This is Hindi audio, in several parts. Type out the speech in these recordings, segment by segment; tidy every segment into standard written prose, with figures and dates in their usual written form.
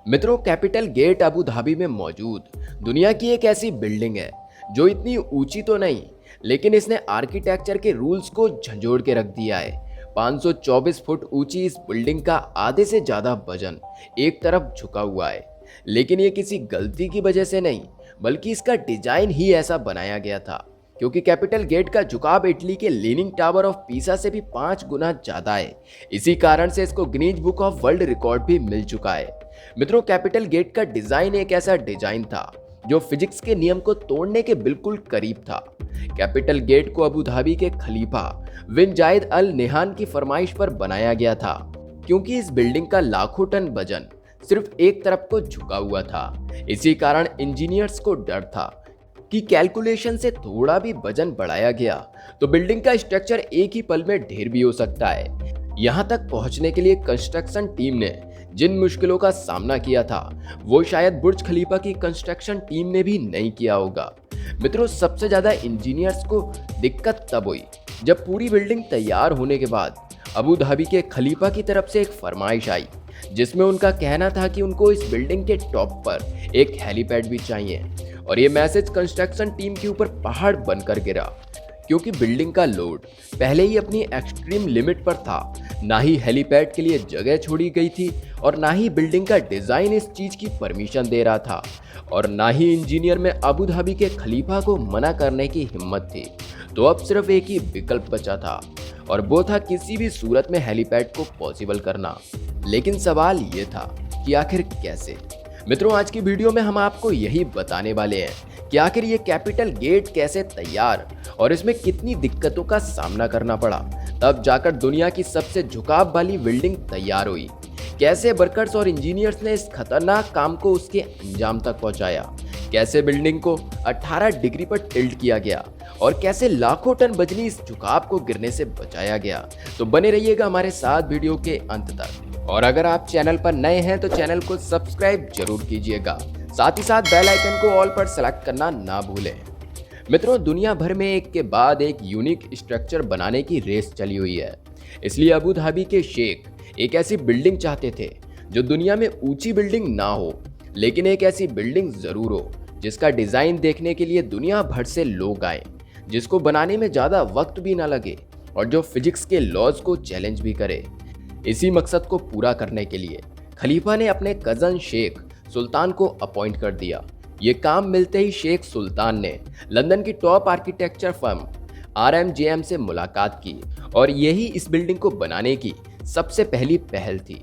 मित्रों, कैपिटल गेट अबू धाबी में मौजूद दुनिया की एक ऐसी बिल्डिंग है जो इतनी ऊंची तो नहीं, लेकिन इसने आर्किटेक्चर के रूल्स को झंझोड़ के रख दिया है। 524 फुट ऊंची इस बिल्डिंग का आधे से ज्यादा वजन एक तरफ झुका हुआ है। लेकिन ये किसी गलती की वजह से नहीं, बल्कि इसका डिजाइन ही ऐसा बनाया गया था, क्योंकि कैपिटल गेट का झुकाव इटली के लीनिंग टावर ऑफ पीसा से भी 5 गुना ज्यादा है। इसी कारण से इसको Guinness book of world record भी मिल चुका है। मित्रों, कैपिटल गेट का डिजाइन एक ऐसा डिजाइन था जो फिजिक्स के नियम को तोड़ने के बिल्कुल करीब था। कैपिटल गेट को अबू धाबी के खलीफा बिन जायद अल नहयान की फरमाइश पर बनाया गया था, क्योंकि इस बिल्डिंग का लाखों टन वजन सिर्फ एक तरफ को झुका हुआ था। इसी कारण इंजीनियर्स को डर था कि कैलकुलेशन से थोड़ा भी वजन बढ़ाया गया तो बिल्डिंग का स्ट्रक्चर एक ही पल में ढेर भी हो सकता है। यहां तक पहुंचने के लिए कंस्ट्रक्शन टीम ने जिन मुश्किलों का सामना किया था, वो शायद बुर्ज खलीफा की कंस्ट्रक्शन टीम ने भी नहीं किया होगा। मित्रों, सबसे ज्यादा इंजीनियर्स को दिक्कत तब हुई जब पूरी बिल्डिंग तैयार होने के बाद अबू धाबी के खलीफा की तरफ से एक फरमाइश आई, जिसमें उनका कहना था कि उनको इस बिल्डिंग के टॉप पर एक हेलीपैड भी चाहिए। और ये मैसेज कंस्ट्रक्शन टीम के ऊपर पहाड़ बनकर गिरा, क्योंकि बिल्डिंग का लोड पहले ही अपनी एक्सट्रीम लिमिट पर था। ना ही हेलीपैड के लिए जगह छोड़ी गई थी, और ना ही बिल्डिंग का डिजाइन इस चीज की परमिशन दे रहा था, और ना ही इंजीनियर में अबू धाबी के खलीफा को मना करने की हिम्मत थी। तो अब सिर्फ एक ही विकल्प बचा था, और वो था किसी भी सूरत में हेलीपैड को पॉसिबल करना। लेकिन सवाल ये था कि आखिर कैसे। मित्रों, आज की वीडियो में हम आपको यही बताने वाले हैं कि आखिर ये कैपिटल गेट कैसे तैयार और इसमें कितनी दिक्कतों का सामना करना पड़ा, तब जाकर दुनिया की सबसे झुकाव वाली बिल्डिंग तैयार हुई। कैसे वर्कर्स और इंजीनियर्स ने इस खतरनाक काम को उसके अंजाम तक पहुंचाया, कैसे बिल्डिंग को 18 डिग्री पर टिल्ट किया गया, और कैसे लाखों टन वजनी इस झुकाव को गिरने से बचाया गया। तो बने रहिएगा हमारे साथ वीडियो के अंत तक। और अगर आप चैनल पर नए हैं तो चैनल को सब्सक्राइब जरूर कीजिएगा, साथ ही साथ बेल आइकन को ऑल पर सेलेक्ट करना ना भूलें। मित्रों, दुनिया भर में एक के बाद एक यूनिक स्ट्रक्चर बनाने की रेस चली हुई है। इसलिए अबू धाबी के शेख एक ऐसी बिल्डिंग चाहते थे जो दुनिया में ऊंची बिल्डिंग ना हो, लेकिन एक ऐसी बिल्डिंग जरूर हो जिसका डिजाइन देखने के लिए दुनिया भर से लोग आए, जिसको बनाने में ज्यादा वक्त भी ना लगे, और जो फिजिक्स के लॉज को चैलेंज भी करे। इसी मकसद को पूरा करने के लिए खलीफा ने अपने कजन शेख सुल्तान को अपॉइंट कर दिया। ये काम मिलते ही शेख सुल्तान ने लंदन की टॉप आर्किटेक्चर फर्म RMJM से मुलाकात की, और यही इस बिल्डिंग को बनाने की सबसे पहली पहल थी।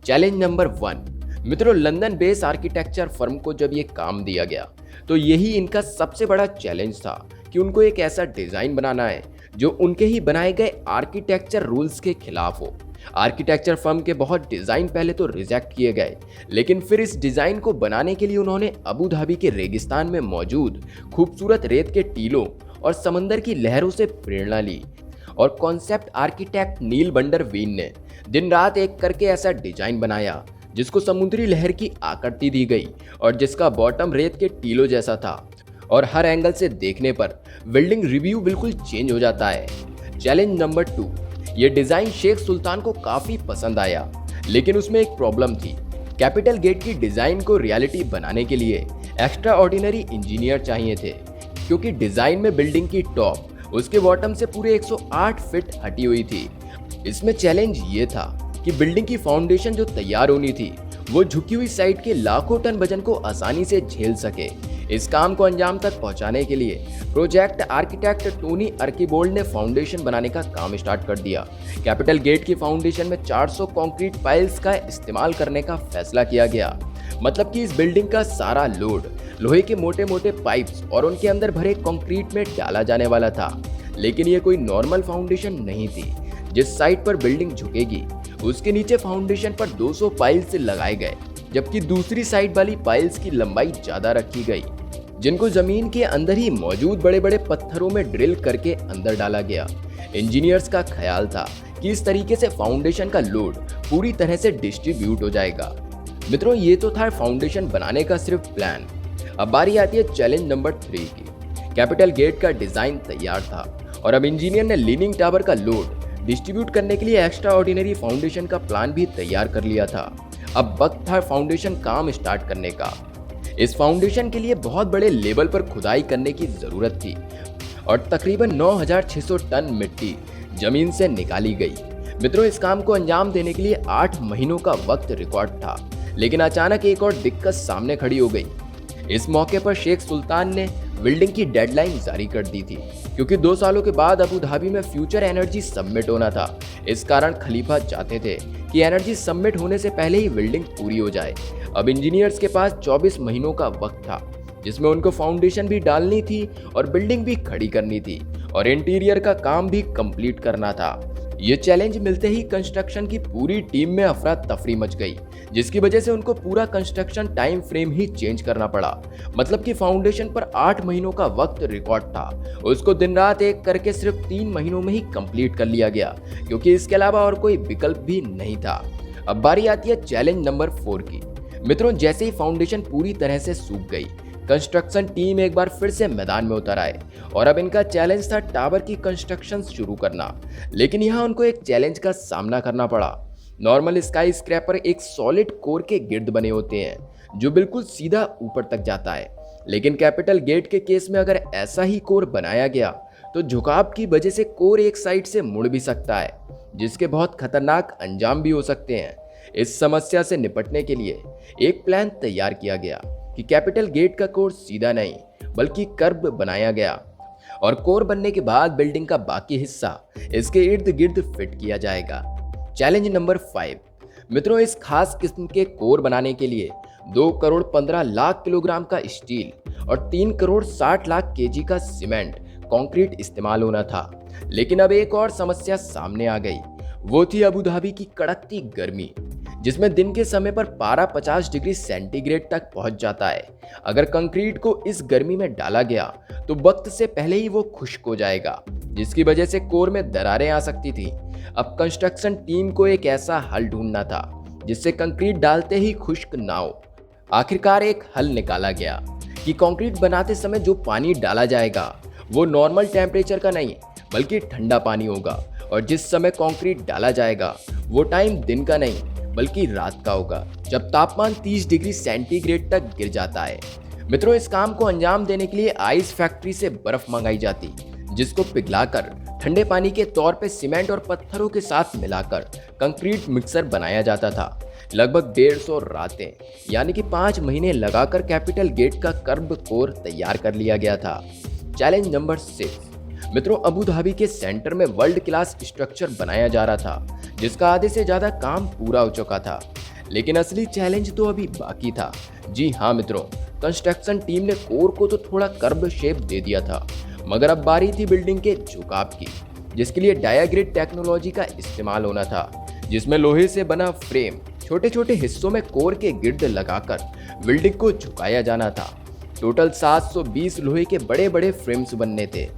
Challenge number 1। मित्रों, लंदन बेस्ड आर्किटेक्चर फर्म को जब ये काम दिया गया तो यही इनका सबसे बड़ा चैलेंज था कि उनको एक ऐसा डिजाइन बनाना है जो उनके ही बनाए गए आर्किटेक्चर रूल्स के खिलाफ हो। आर्किटेक्चर फर्म के बहुत डिजाइन पहले तो रिजेक्ट किए गए, लेकिन फिर इस डिजाइन को बनाने के लिए उन्होंने अबू धाबी के रेगिस्तान में मौजूद खूबसूरत रेत के टीलों और समंदर की लहरों से प्रेरणा ली। और कॉन्सेप्ट आर्किटेक्ट नील बंडर वीन ने दिन रात एक करके ऐसा डिजाइन बनाया जिसको समुद्री लहर की आकृति दी गई, और जिसका बॉटम रेत के टीलों जैसा था, और हर एंगल से देखने पर बिल्डिंग रिव्यू बिल्कुल चेंज हो जाता है। Challenge number 2। ये डिजाइन शेख सुल्तान को काफी पसंद आया, लेकिन उसमें एक प्रॉब्लम थी। कैपिटल गेट की डिजाइन को रियलिटी बनाने के लिए एक्स्ट्रा ऑर्डिनरी इंजीनियर चाहिए थे, क्योंकि डिजाइन में बिल्डिंग की टॉप उसके बॉटम से पूरे 108 फीट हटी हुई थी। इसमें चैलेंज ये था कि बिल्डिंग की फाउंडेशन जो तैयार होनी थी वो झुकी हुई साइड के लाखों टन वजन को आसानी से झेल सके। इस काम को अंजाम तक पहुंचाने के लिए प्रोजेक्ट आर्किटेक्ट टोनी अर्किबोल्ड ने फाउंडेशन बनाने का काम स्टार्ट कर दिया। कैपिटल गेट की फाउंडेशन में 400 कंक्रीट पाइल्स का इस्तेमाल करने का फैसला किया गया। मतलब कि इस बिल्डिंग का सारा लोड लोहे के मोटे मोटे पाइप्स और उनके अंदर भरे कंक्रीट में डाला जाने वाला था। लेकिन ये कोई नॉर्मल फाउंडेशन नहीं थी। जिस साइड पर बिल्डिंग झुकेगी उसके नीचे फाउंडेशन पर 200 पाइल्स लगाए गए, जबकि दूसरी साइड वाली पाइल्स की लंबाई ज्यादा रखी गई, जिनको जमीन के अंदर ही मौजूद बड़े बड़े पत्थरों में ड्रिल करके अंदर डाला गया। इंजीनियर्स का ख्याल था कि इस तरीके से फाउंडेशन का लोड पूरी तरह से डिस्ट्रीब्यूट हो जाएगा। मित्रों, ये तो था फाउंडेशन बनाने का सिर्फ प्लान। अब बारी आती है चैलेंज नंबर 3 की। कैपिटल गेट का डिजाइन तैयार था, और अब इंजीनियर ने लीनिंग टावर का लोड डिस्ट्रीब्यूट करने के लिए एक्स्ट्रा ऑर्डिनरी फाउंडेशन का प्लान भी तैयार कर लिया था। अब वक्त था फाउंडेशन काम स्टार्ट करने का। इस फाउंडेशन के लिए बहुत बड़े लेवल पर खुदाई करने की जरूरत थी और तकरीबन 9,600 टन मिट्टी जमीन से निकाली गई। मित्रों, इस काम को अंजाम देने के लिए 8 महीनों का वक्त रिकॉर्ड था, लेकिन अचानक एक और दिक्कत सामने खड़ी हो गई। इस मौके पर शेख सुल्तान ने बिल्डिंग की डेडलाइन जारी कर दी थी, क्योंकि 2 सालों के बाद अबू धाबी में फ्यूचर एनर्जी समिट होना था। इस कारण खलीफा चाहते थे कि एनर्जी समिट होने से पहले ही बिल्डिंग पूरी हो जाए। अब इंजीनियर्स के पास 24 महीनों का वक्त था, जिसमें उनको फाउंडेशन भी डालनी थी और बिल्डिंग भी खड़ी करनी थी और इंटीरियर का काम भी कंप्लीट करना था। ये चैलेंज मिलते ही कंस्ट्रक्शन की पूरी टीम में अफरा तफरी मच गई, जिसकी वजह से उनको पूरा कंस्ट्रक्शन टाइम फ्रेम ही चेंज करना पड़ा। मतलब कि फाउंडेशन पर 8 महीनों का वक्त रिकॉर्ड था, उसको दिन रात एक करके सिर्फ 3 महीनों में ही कंप्लीट कर लिया गया, क्योंकि इसके अलावा और कोई विकल्प भी नहीं था। अब बारी आती है चैलेंज नंबर 4 की। मित्रों, जैसे ही फाउंडेशन पूरी तरह से सूख गई, कंस्ट्रक्शन टीम एक बार फिर से मैदान में उतर आए और अब इनका चैलेंज था टावर की कंस्ट्रक्शन शुरू करना। लेकिन यहाँ उनको एक चैलेंज का सामना करना पड़ा। नॉर्मल स्काई स्क्रैपर एक सॉलिड कोर के गिर्द बने होते हैं जो बिल्कुल सीधा ऊपर तक जाता है, लेकिन कैपिटल गेट के केस में अगर ऐसा ही कोर बनाया गया तो झुकाव की वजह से कोर एक साइड से मुड़ भी सकता है, जिसके बहुत खतरनाक अंजाम भी हो सकते हैं। इस समस्या से निपटने के लिए एक प्लान तैयार किया गया कि कैपिटल गेट का कोर सीधा नहीं बल्कि कर्व बनाया गया और कोर बनने के बाद बिल्डिंग का बाकी हिस्सा इसके इर्द गिर्द फिट किया जाएगा। Challenge number 5। मित्रों, इस खास किस्म के कोर बनाने के लिए 2 करोड़ 15 लाख किलोग्राम का स्टील और 3 करोड़ 60 लाख केजी का सीमेंट कंक्रीट इस्तेमाल होना था। लेकिन अब एक और समस्या सामने आ गई। वो थी अबू धाबी की कड़कती गर्मी, जिसमें दिन के समय पर पारा 50 डिग्री सेंटीग्रेड तक पहुंच जाता है। अगर कंक्रीट को इस गर्मी में डाला गया तो वक्त से पहले ही वो खुश्क हो जाएगा, जिसकी वजह से कोर में दरारें आ सकती थी। अब कंस्ट्रक्शन टीम को एक ऐसा हल ढूंढना था जिससे कंक्रीट डालते ही खुश्क ना हो। आखिरकार एक हल निकाला गया कि कंक्रीट बनाते समय जो पानी डाला जाएगा वो नॉर्मल टेम्परेचर का नहीं बल्कि ठंडा पानी होगा, और जिस समय कंक्रीट डाला जाएगा वो टाइम दिन का नहीं बल्कि रात का होगा, जब तापमान 30 डिग्री सेंटीग्रेड तक गिर जाता है। मित्रों, इस काम को अंजाम देने के लिए आइस फैक्ट्री से बर्फ मंगाई जाती, जिसको पिघलाकर ठंडे पानी के तौर पे सीमेंट और पत्थरों के साथ मिलाकर कंक्रीट मिक्सर बनाया जाता था। लगभग 150 रातें यानी कि 5 महीने लगाकर कैपिटल गेट का कर्व कोर तैयार कर लिया गया था। Challenge number 6। मित्रों, अबू धाबी के सेंटर में वर्ल्ड क्लास स्ट्रक्चर बनाया जा रहा था, जिसका आधे से ज्यादा काम पूरा हो चुका था, लेकिन असली चैलेंज तो अभी बाकी था। जी हाँ मित्रों, कंस्ट्रक्शन टीम ने कोर को तो थोड़ा कर्व शेप दे दिया था, मगर अब बारी थी बिल्डिंग के झुकाव की, जिसके लिए डायाग्रिड टेक्नोलॉजी का इस्तेमाल होना था, जिसमें लोहे से बना फ्रेम छोटे छोटे हिस्सों में कोर के गिर्द लगाकर बिल्डिंग को झुकाया जाना था। टोटल 720 लोहे के बड़े बड़े फ्रेम्स बनने थे,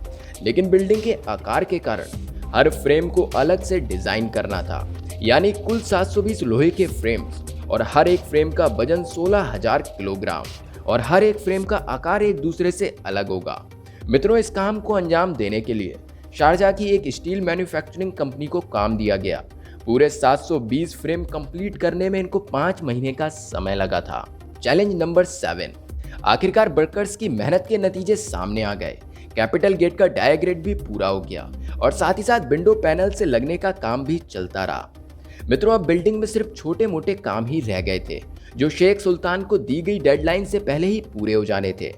लेकिन बिल्डिंग के आकार के कारण हर फ्रेम को अलग से डिजाइन करना था। यानी कुल 720 लोहे के फ्रेम्स और हर एक फ्रेम का वजन 16,000 किलोग्राम और हर एक फ्रेम का आकार एक दूसरे से अलग होगा। मित्रों, इस काम को अंजाम देने के लिए शारजाह की एक स्टील मैन्युफैक्चरिंग कंपनी को काम दिया गया। पूरे 720 फ्रेम कंप्लीट करने में इनको 5 महीने का समय लगा था। Challenge number 7। आखिरकार वर्कर्स की मेहनत के नतीजे सामने आ गए। कैपिटल गेट का डायाग्रेड भी पूरा हो गया और साथ ही साथ विंडो पैनल से लगने का काम भी चलता रहा। मित्रों, अब बिल्डिंग में सिर्फ छोटे मोटे काम ही रह गए थे, जो शेख सुल्तान को दी गई डेडलाइन से पहले ही पूरे हो जाने थे।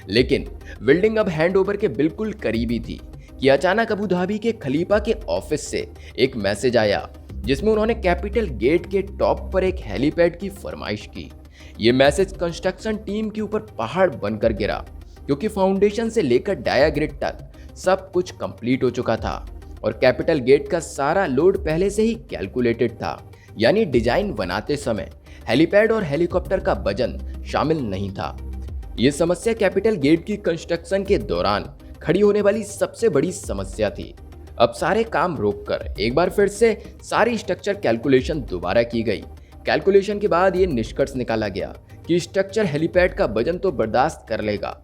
लेकिन बिल्डिंग अब हैंडओवर के बिल्कुल करीबी थी कि अचानक अबू धाबी के खलीफा के ऑफिस से एक मैसेज आया, जिसमें उन्होंने कैपिटल गेट के टॉप पर एक हेलीपैड की फरमाइश की। ये मैसेज कंस्ट्रक्शन टीम के ऊपर पहाड़ बनकर गिरा, क्योंकि फाउंडेशन से लेकर डायाग्रिड तक सब कुछ कंप्लीट हो चुका था और कैपिटल गेट का सारा लोड पहले से ही कैलकुलेटेड था। यानी डिजाइन बनाते समय हेलीपैड और हेलीकॉप्टर का वजन शामिल नहीं था। ये समस्या कैपिटल गेट की कंस्ट्रक्शन के दौरान खड़ी होने वाली सबसे बड़ी समस्या थी। अब सारे काम रोककर एक बार फिर से सारी स्ट्रक्चर कैलकुलेशन दोबारा की गई। कैलकुलेशन के बाद ये निष्कर्ष निकाला गया कि स्ट्रक्चर हेलीपैड का वजन तो बर्दाश्त कर लेगा,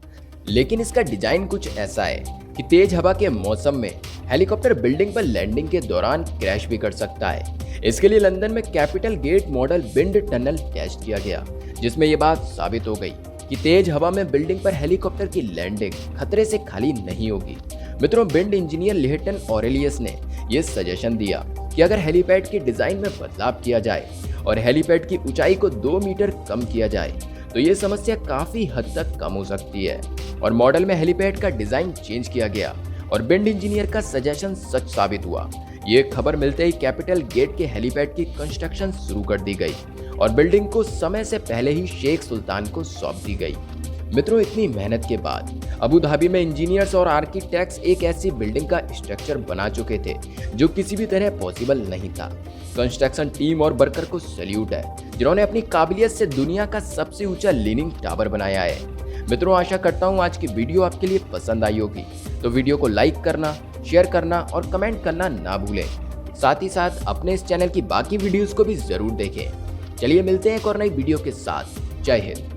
लेकिन इसका डिजाइन कुछ ऐसा है कि तेज हवा के मौसम में हेलीकॉप्टर बिल्डिंग पर लैंडिंग के दौरान क्रैश भी कर सकता है। इसके लिए लंदन में capital gate model wind tunnel test किया गया, जिसमें यह बात साबित हो गई कि तेज हवा में बिल्डिंग पर हेलीकॉप्टर की लैंडिंग खतरे से खाली नहीं होगी। मित्रों, विंड इंजीनियर लेहटन ऑरेलियस ने यह सजेशन दिया कि अगर हेलीपैड के डिजाइन में बदलाव किया जाए और हेलीपैड की ऊंचाई को 2 मीटर कम किया जाए तो ये समस्या काफी हद तक कम हो सकती है। और मॉडल में हेलीपैड का डिजाइन चेंज किया गया और विंड इंजीनियर का सजेशन सच साबित हुआ। ये खबर मिलते ही कैपिटल गेट के हेलीपैड की कंस्ट्रक्शन शुरू कर दी गई और बिल्डिंग को समय से पहले ही शेख सुल्तान को सौंप दी गई। मित्रों, इतनी मेहनत के बाद अबू धाबी में इंजीनियर्स और आर्किटेक्ट्स एक ऐसी बिल्डिंग का स्ट्रक्चर बना चुके थे जो किसी भी तरह पॉसिबल नहीं था। कंस्ट्रक्शन टीम और वर्कर को सैल्यूट है, जिन्होंने अपनी काबिलियत से दुनिया का सबसे ऊंचा लीनिंग टावर बनाया है। मित्रों, आशा करता हूं आज की वीडियो आपके लिए पसंद आई होगी, तो वीडियो को लाइक करना, शेयर करना और कमेंट करना ना भूलें। साथ ही साथ अपने इस चैनल की बाकी वीडियोस को भी जरूर देखें। चलिए मिलते हैं एक और नई वीडियो के साथ। जय हिंद।